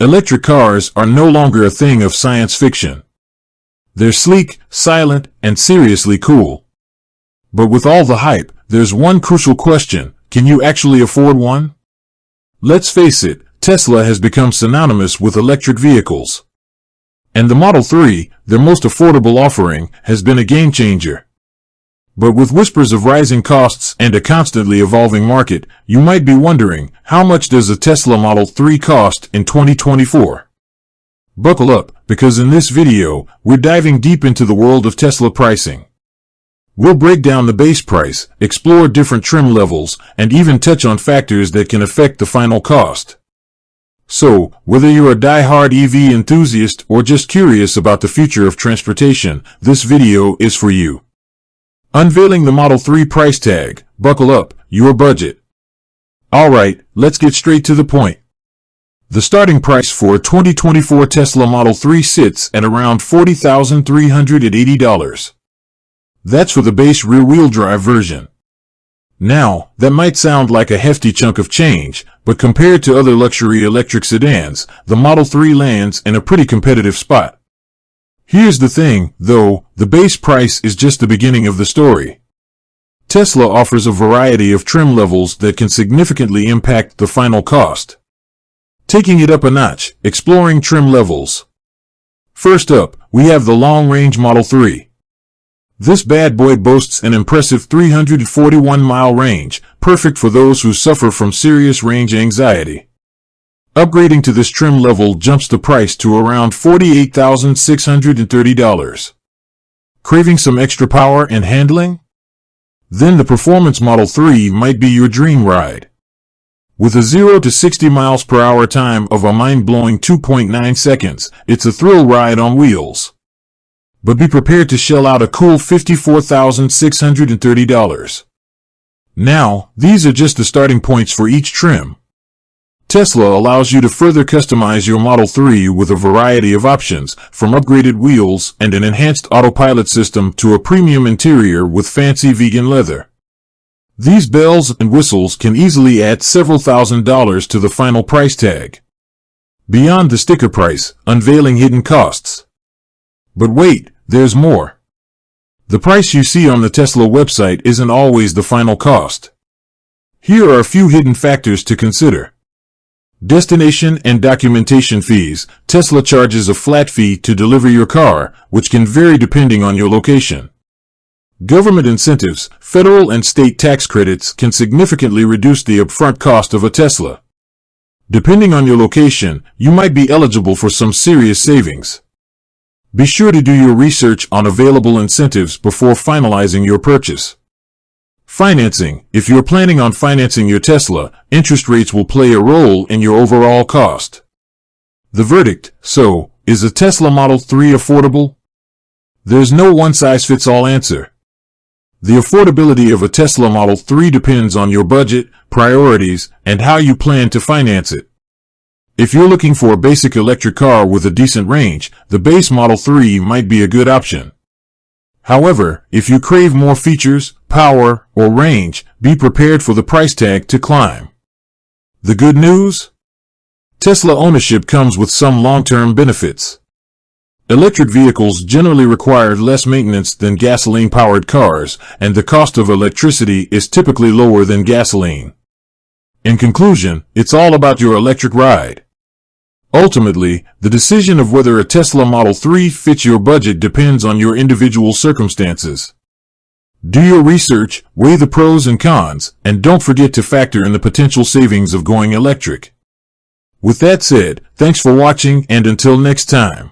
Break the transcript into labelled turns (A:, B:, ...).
A: Electric cars are no longer a thing of science fiction. They're sleek, silent, and seriously cool. But with all the hype, there's one crucial question: can you actually afford one? Let's face it, Tesla has become synonymous with electric vehicles. And the Model 3, their most affordable offering, has been a game changer. But with whispers of rising costs and a constantly evolving market, you might be wondering, how much does a Tesla Model 3 cost in 2024? Buckle up, because in this video, we're diving deep into the world of Tesla pricing. We'll break down the base price, explore different trim levels, and even touch on factors that can affect the final cost. So, whether you're a die-hard EV enthusiast or just curious about the future of transportation, this video is for you. Unveiling the Model 3 price tag. Buckle up, your budget. Alright, let's get straight to the point. The starting price for a 2024 Tesla Model 3 sits at around $40,380. That's for the base rear-wheel drive version. Now, that might sound like a hefty chunk of change, but compared to other luxury electric sedans, the Model 3 lands in a pretty competitive spot. Here's the thing, though, the base price is just the beginning of the story. Tesla offers a variety of trim levels that can significantly impact the final cost. Taking it up a notch, exploring trim levels. First up, we have the long-range Model 3. This bad boy boasts an impressive 341-mile range, perfect for those who suffer from serious range anxiety. Upgrading to this trim level jumps the price to around $48,630. Craving some extra power and handling? Then the Performance Model 3 might be your dream ride. With a 0 to 60 miles per hour time of a mind-blowing 2.9 seconds, it's a thrill ride on wheels. But be prepared to shell out a cool $54,630. Now, these are just the starting points for each trim. Tesla allows you to further customize your Model 3 with a variety of options, from upgraded wheels and an enhanced autopilot system to a premium interior with fancy vegan leather. These bells and whistles can easily add several $1,000s to the final price tag. Beyond the sticker price, unveiling hidden costs. But wait, there's more. The price you see on the Tesla website isn't always the final cost. Here are a few hidden factors to consider. Destination and documentation fees. Tesla charges a flat fee to deliver your car, which can vary depending on your location. Government incentives, federal and state tax credits can significantly reduce the upfront cost of a Tesla. Depending on your location, you might be eligible for some serious savings. Be sure to do your research on available incentives before finalizing your purchase. Financing. If you're planning on financing your Tesla, interest rates will play a role in your overall cost. The verdict. So, is a Tesla Model 3 affordable? There's no one-size-fits-all answer. The affordability of a Tesla Model 3 depends on your budget, priorities, and how you plan to finance it. If you're looking for a basic electric car with a decent range, the base Model 3 might be a good option. However, if you crave more features, power, or range, be prepared for the price tag to climb. The good news? Tesla ownership comes with some long-term benefits. Electric vehicles generally require less maintenance than gasoline-powered cars, and the cost of electricity is typically lower than gasoline. In conclusion, it's all about your electric ride. Ultimately, the decision of whether a Tesla Model 3 fits your budget depends on your individual circumstances. Do your research, weigh the pros and cons, and don't forget to factor in the potential savings of going electric. With that said, thanks for watching, and until next time.